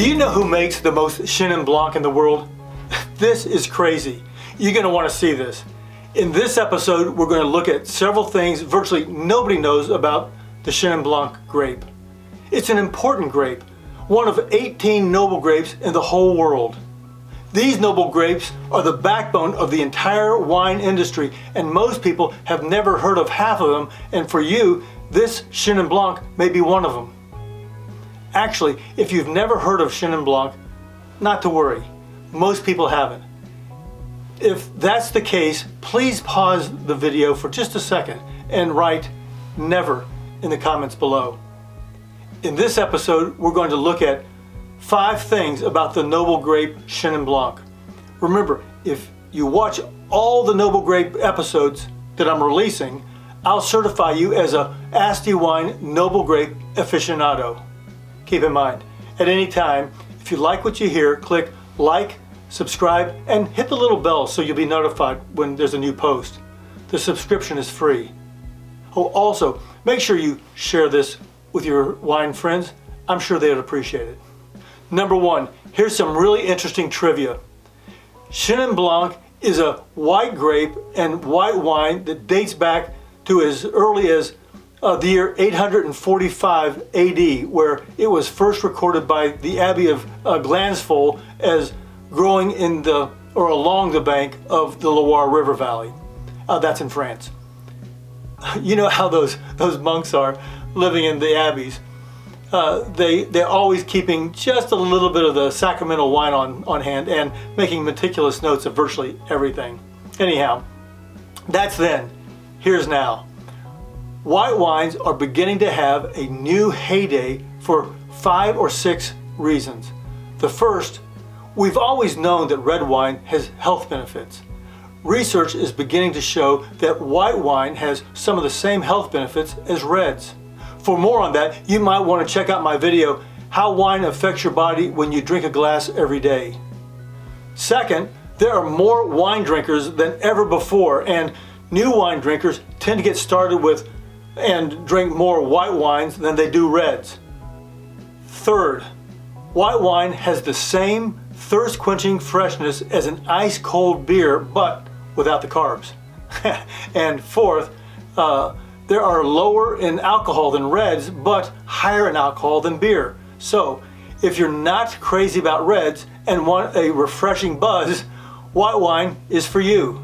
Do you know who makes the most Chenin Blanc in the world? This is crazy. You're going to want to see this. In this episode, we're going to look at several things virtually nobody knows about the Chenin Blanc grape. It's an important grape, one of 18 noble grapes in the whole world. These noble grapes are the backbone of the entire wine industry, and most people have never heard of half of them, and for you, this Chenin Blanc may be one of them. Actually, if you've never heard of Chenin Blanc, not to worry. Most people haven't. If that's the case, please pause the video for just a second and write "never" in the comments below. In this episode, we're going to look at 5 things about the noble grape Chenin Blanc. Remember, if you watch all the noble grape episodes that I'm releasing, I'll certify you as a Asti Wine noble grape aficionado. Keep in mind, at any time, if you like what you hear, click like, subscribe, and hit the little bell so you'll be notified when there's a new post. The subscription is free. Oh, also, make sure you share this with your wine friends. I'm sure they would appreciate it. Number 1, here's some really interesting trivia. Chenin Blanc is a white grape and white wine that dates back to as early as the year 845 AD, where it was first recorded by the Abbey of Glansfol as growing in the or along the bank of the Loire River Valley. That's in France. You know how those monks are living in the abbeys. They're always keeping just a little bit of the sacramental wine on hand and making meticulous notes of virtually everything. Anyhow, that's then. Here's now. White wines are beginning to have a new heyday for 5 or 6 reasons. The first, we've always known that red wine has health benefits. Research is beginning to show that white wine has some of the same health benefits as reds. For more on that, you might want to check out my video, How Wine Affects Your Body When You Drink a Glass Every Day. Second, there are more wine drinkers than ever before, and new wine drinkers tend to get started with and drink more white wines than they do reds. Third, white wine has the same thirst-quenching freshness as an ice-cold beer, but without the carbs. And fourth, there are lower in alcohol than reds, but higher in alcohol than beer. So, if you're not crazy about reds and want a refreshing buzz, white wine is for you.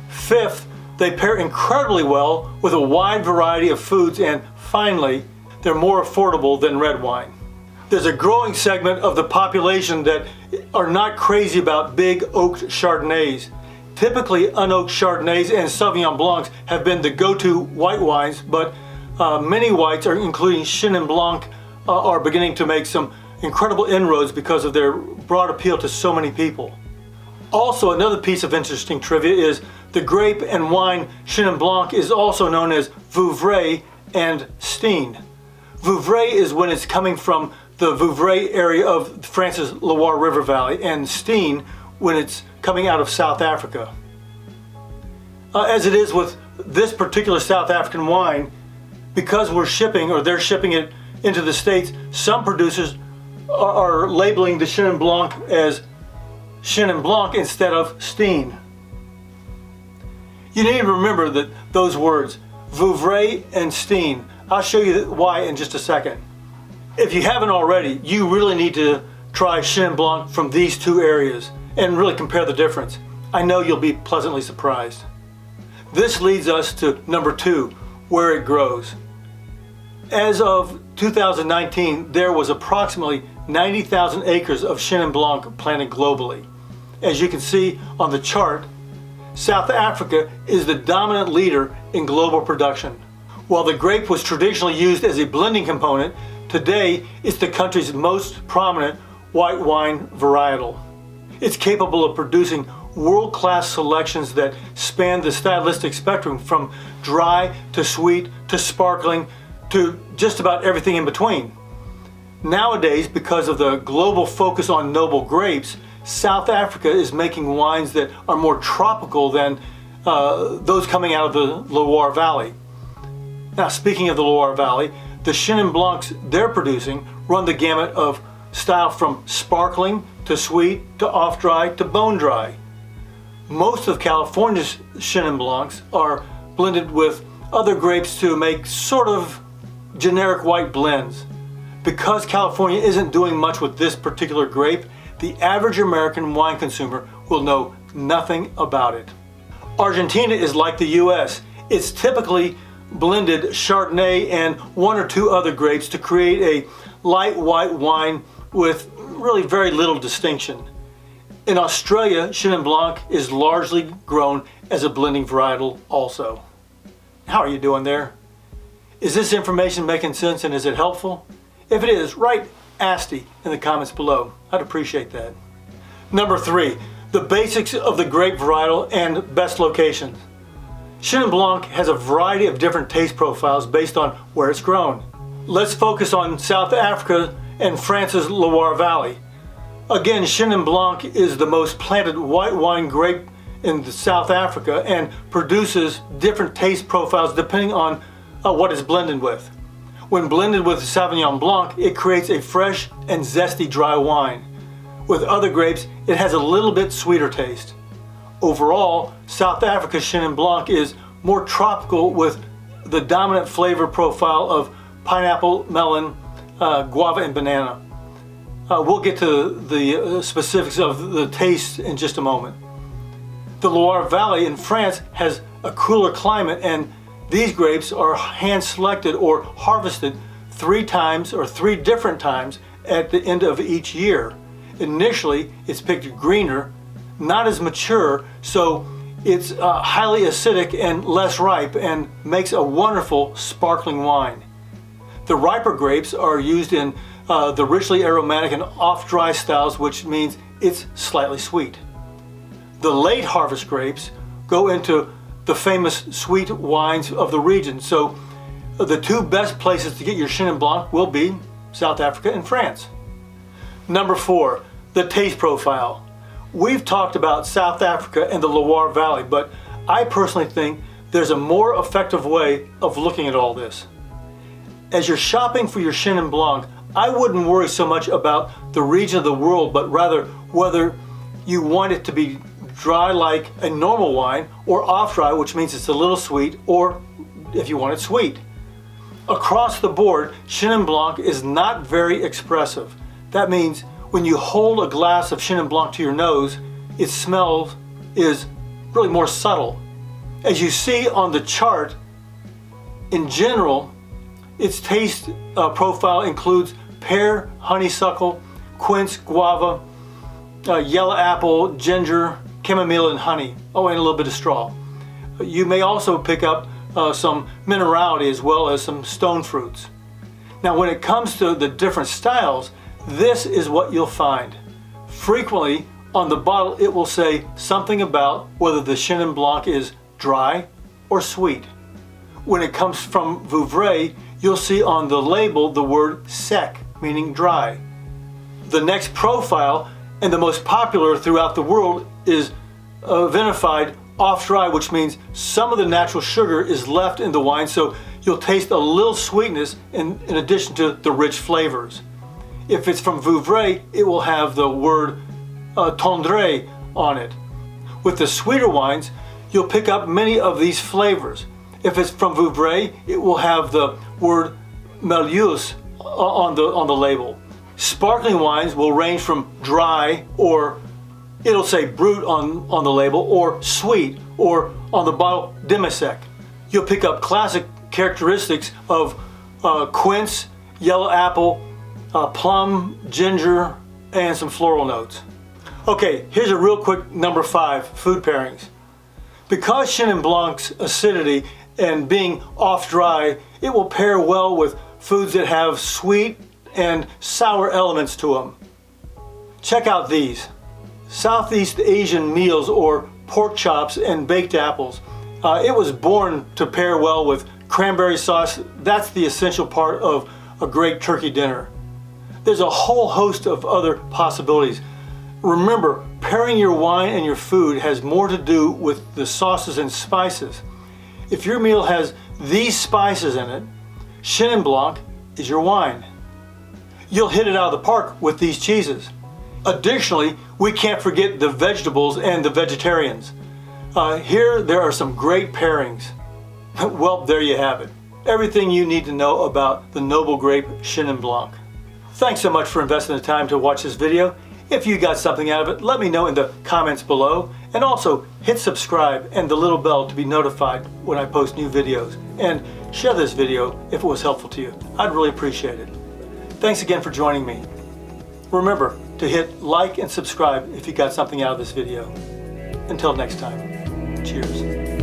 Fifth, they pair incredibly well with a wide variety of foods, and finally, they're more affordable than red wine. There's a growing segment of the population that are not crazy about big oaked Chardonnays. Typically, unoaked Chardonnays and Sauvignon Blancs have been the go-to white wines, but many whites, including Chenin Blanc, are beginning to make some incredible inroads because of their broad appeal to so many people. Also, another piece of interesting trivia is the grape and wine Chenin Blanc is also known as Vouvray and Steen. Vouvray is when it's coming from the Vouvray area of France's Loire River Valley, and Steen when it's coming out of South Africa. As it is with this particular South African wine, because we're shipping, or they're shipping it into the States, some producers are labeling the Chenin Blanc as Chenin Blanc instead of Steen. You need to remember that those words, Vouvray and Steen. I'll show you why in just a second. If you haven't already, you really need to try Chenin Blanc from these 2 areas and really compare the difference. I know you'll be pleasantly surprised. This leads us to number 2, where it grows. As of 2019, there was approximately 90,000 acres of Chenin Blanc planted globally. As you can see on the chart, South Africa is the dominant leader in global production. While the grape was traditionally used as a blending component, today it's the country's most prominent white wine varietal. It's capable of producing world-class selections that span the stylistic spectrum from dry to sweet to sparkling to just about everything in between. Nowadays, because of the global focus on noble grapes, South Africa is making wines that are more tropical than those coming out of the Loire Valley. Now, speaking of the Loire Valley, the Chenin Blancs they're producing run the gamut of style from sparkling to sweet to off-dry to bone-dry. Most of California's Chenin Blancs are blended with other grapes to make sort of generic white blends. Because California isn't doing much with this particular grape, the average American wine consumer will know nothing about it. Argentina is like the US. It's typically blended Chardonnay and one or two other grapes to create a light white wine with really very little distinction. In Australia, Chenin Blanc is largely grown as a blending varietal also. How are you doing there? Is this information making sense and is it helpful? If it is, write Asti in the comments below. I'd appreciate that. Number 3, the basics of the grape varietal and best locations. Chenin Blanc has a variety of different taste profiles based on where it's grown. Let's focus on South Africa and France's Loire Valley. Again, Chenin Blanc is the most planted white wine grape in South Africa and produces different taste profiles depending on what it's blended with. When blended with Sauvignon Blanc, it creates a fresh and zesty dry wine. With other grapes, it has a little bit sweeter taste. Overall, South Africa's Chenin Blanc is more tropical with the dominant flavor profile of pineapple, melon, guava, and banana. We'll get to the specifics of the taste in just a moment. The Loire Valley in France has a cooler climate, and these grapes are hand selected or harvested 3 different times at the end of each year. Initially, it's picked greener, not as mature, so it's highly acidic and less ripe and makes a wonderful sparkling wine. The riper grapes are used in the richly aromatic and off-dry styles, which means it's slightly sweet. The late harvest grapes go into the famous sweet wines of the region, so the 2 best places to get your Chenin Blanc will be South Africa and France. Number 4, the taste profile. We've talked about South Africa and the Loire Valley, but I personally think there's a more effective way of looking at all this. As you're shopping for your Chenin Blanc, I wouldn't worry so much about the region of the world, but rather whether you want it to be dry like a normal wine or off-dry, which means it's a little sweet, or if you want it sweet. Across the board, Chenin Blanc is not very expressive. That means when you hold a glass of Chenin Blanc to your nose, its smell is really more subtle. As you see on the chart, in general, its taste profile includes pear, honeysuckle, quince, guava, yellow apple, ginger, chamomile, and honey. Oh, and a little bit of straw. You may also pick up some minerality as well as some stone fruits. Now, when it comes to the different styles, this is what you'll find. Frequently, on the bottle, it will say something about whether the Chenin Blanc is dry or sweet. When it comes from Vouvray, you'll see on the label the word sec, meaning dry. The next profile, and the most popular throughout the world, is vinified off-dry, which means some of the natural sugar is left in the wine, so you'll taste a little sweetness in addition to the rich flavors. If it's from Vouvray, it will have the word tendre on it. With the sweeter wines, you'll pick up many of these flavors. If it's from Vouvray, it will have the word melleuse on the label. Sparkling wines will range from dry, or it'll say brut on the label, or sweet, or on the bottle demi-sec. You'll pick up classic characteristics of quince, yellow apple, plum, ginger, and some floral notes. Okay, here's a real quick number 5, food pairings. Because Chenin Blanc's acidity and being off-dry, it will pair well with foods that have sweet and sour elements to them. Check out these. Southeast Asian meals, or pork chops and baked apples. It was born to pair well with cranberry sauce. That's the essential part of a great turkey dinner. There's a whole host of other possibilities. Remember, pairing your wine and your food has more to do with the sauces and spices. If your meal has these spices in it, Chenin Blanc is your wine. you'll hit it out of the park with these cheeses. Additionally, we can't forget the vegetables and the vegetarians. Here there are some great pairings. Well, there you have it. Everything you need to know about the noble grape Chenin Blanc. Thanks so much for investing the time to watch this video. If you got something out of it, let me know in the comments below. And also hit subscribe and the little bell to be notified when I post new videos. And share this video if it was helpful to you. I'd really appreciate it. Thanks again for joining me. Remember to hit like and subscribe if you got something out of this video. Until next time, cheers.